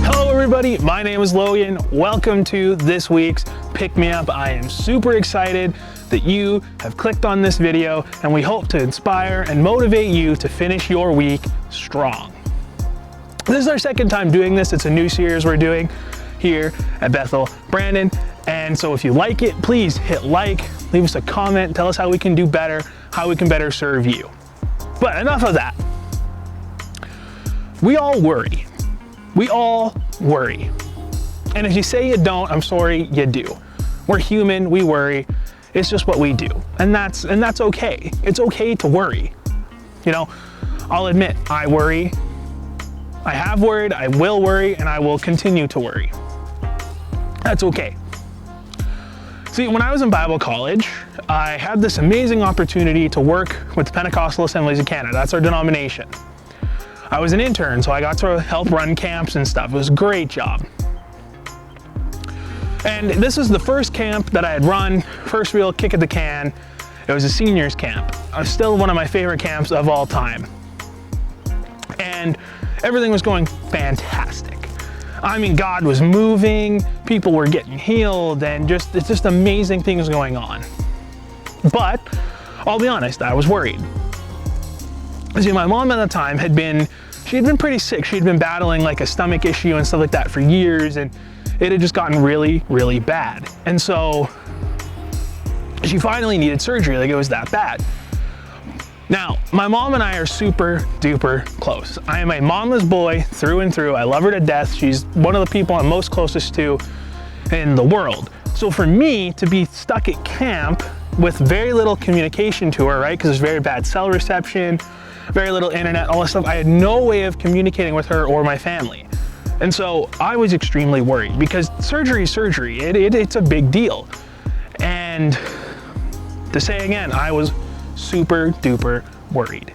Hello everybody, my name is Logan. Welcome to this week's Pick Me Up. I am super excited that you have clicked on this video, and we hope to inspire and motivate you to finish your week strong. This is our second time doing this. It's a new series we're doing here at Bethel, Brandon. And so if you like it, please hit like, leave us a comment, tell us how we can do better, how we can better serve you. But enough of that. We all worry. We all worry. And if you say you don't, I'm sorry, you do. We're human, we worry. It's just what we do. And that's okay. It's okay to worry. You know, I'll admit, I worry. I have worried, I will worry, and I will continue to worry. That's okay. See, when I was in Bible college, I had this amazing opportunity to work with the Pentecostal Assemblies of Canada. That's our denomination. I was an intern, so I got to help run camps and stuff. It was a great job. And this was the first camp that I had run, first real kick at the can. It was a seniors camp. Still one of my favorite camps of all time. And everything was going fantastic. I mean, God was moving, people were getting healed, and it's just amazing things going on. But I'll be honest, I was worried. See, my mom at the time she'd been pretty sick. She'd been battling like a stomach issue and stuff like that for years, and it had just gotten really, really bad. And so she finally needed surgery, like it was that bad. Now, my mom and I are super duper close. I am a mama's boy through and through. I love her to death. She's one of the people I'm most closest to in the world. So for me to be stuck at camp with very little communication to her, right? Because there's very bad cell reception, very little internet, all this stuff. I had no way of communicating with her or my family. And so I was extremely worried because surgery is surgery. It's a big deal. And to say again, I was super duper worried.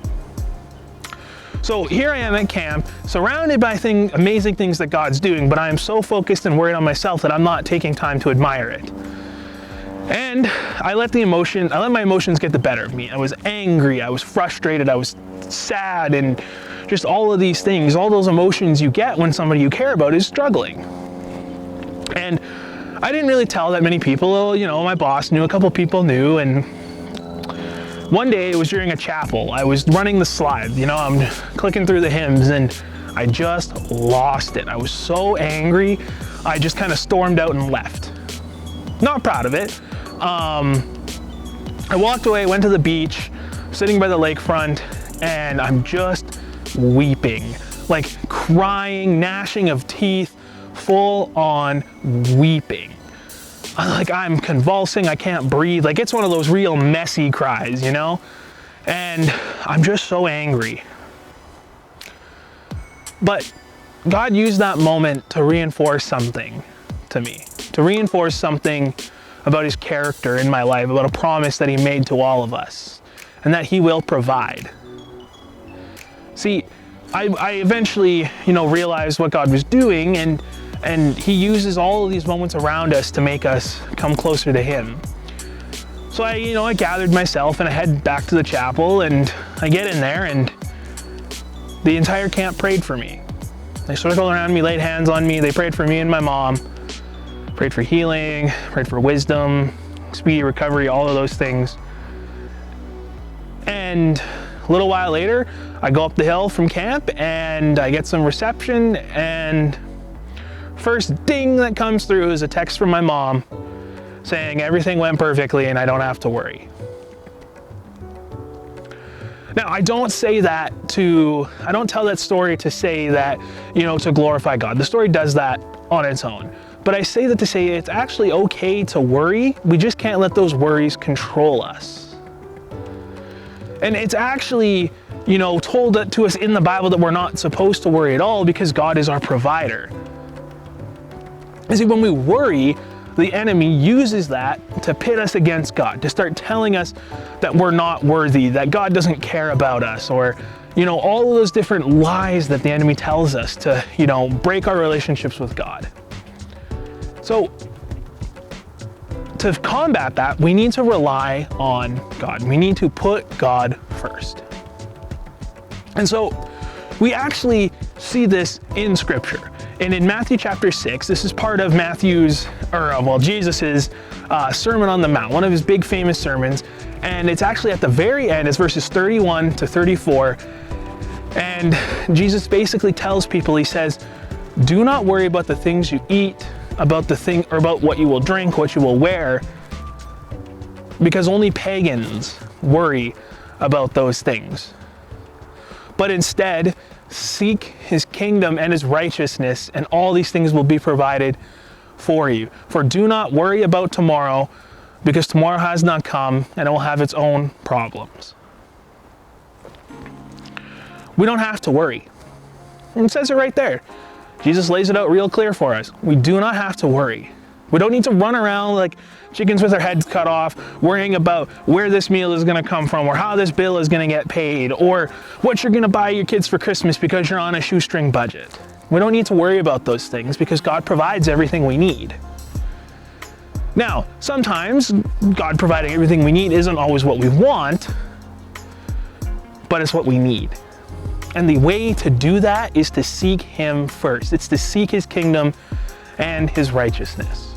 So here I am at camp, surrounded by amazing things that God's doing, but I am so focused and worried on myself that I'm not taking time to admire it. And I let my emotions get the better of me. I was angry, I was frustrated, I was sad, and just all of these things, all those emotions you get when somebody you care about is struggling. And I didn't really tell that many people. You know, my boss knew, a couple people knew, and one day it was during a chapel. I was running the slide, you know, I'm clicking through the hymns, and I just lost it. I was so angry, I just kind of stormed out and left. Not proud of it. I walked away, went to the beach, sitting by the lakefront, and I'm just weeping, like crying, gnashing of teeth, full on weeping. Like I'm convulsing, I can't breathe. Like it's one of those real messy cries, you know? And I'm just so angry. But God used that moment to reinforce something to me, to reinforce something about his character in my life, about a promise that he made to all of us, and that he will provide. See, I eventually, realized what God was doing, and he uses all of these moments around us to make us come closer to him. So I gathered myself and I head back to the chapel, and I get in there, and the entire camp prayed for me. They circled around me, laid hands on me. They prayed for me and my mom, prayed for healing, prayed for wisdom, speedy recovery, all of those things. And a little while later, I go up the hill from camp and I get some reception, and first ding that comes through is a text from my mom saying everything went perfectly and I don't have to worry. Now, I don't tell that story to say that, to glorify God. The story does that on its own. But I say that to say it's actually okay to worry. We just can't let those worries control us. And it's actually, told to us in the Bible that we're not supposed to worry at all because God is our provider. You see, when we worry, the enemy uses that to pit us against God, to start telling us that we're not worthy, that God doesn't care about us, or, all of those different lies that the enemy tells us to, break our relationships with God. So to combat that, we need to rely on God. We need to put God first. And so we actually see this in Scripture. And in Matthew chapter 6, this is part of Jesus's Sermon on the Mount, one of his big famous sermons. And it's actually at the very end, it's verses 31 to 34. And Jesus basically tells people, he says, do not worry about the things you eat, about what you will drink, what you will wear, because only pagans worry about those things. But instead, seek his kingdom and his righteousness, and all these things will be provided for you. For do not worry about tomorrow, because tomorrow has not come, and it will have its own problems. We don't have to worry. And it says it right there. Jesus lays it out real clear for us. We do not have to worry. We don't need to run around like chickens with their heads cut off, worrying about where this meal is going to come from, or how this bill is going to get paid, or what you're going to buy your kids for Christmas because you're on a shoestring budget. We don't need to worry about those things because God provides everything we need. Now, sometimes God providing everything we need isn't always what we want, but it's what we need. And the way to do that is to seek him first. It's to seek his kingdom and his righteousness.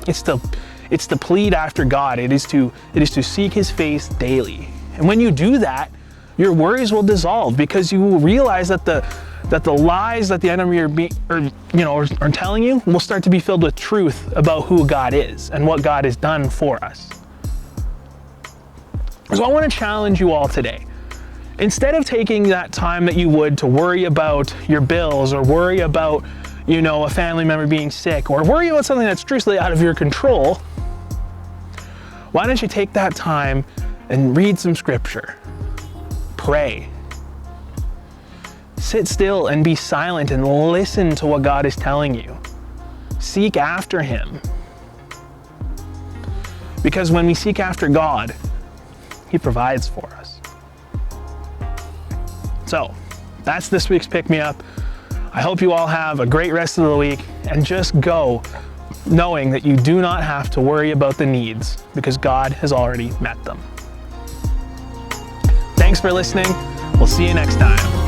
It's to plead after God. It is to seek his face daily. And when you do that, your worries will dissolve, because you will realize that the lies that the enemy are telling you will start to be filled with truth about who God is and what God has done for us. So I want to challenge you all today. Instead of taking that time that you would to worry about your bills, or worry about, a family member being sick, or worry about something that's truthfully out of your control, why don't you take that time and read some scripture? Pray. Sit still and be silent and listen to what God is telling you. Seek after him. Because when we seek after God, he provides for us. So, that's this week's Pick Me Up. I hope you all have a great rest of the week, and just go knowing that you do not have to worry about the needs, because God has already met them. Thanks for listening. We'll see you next time.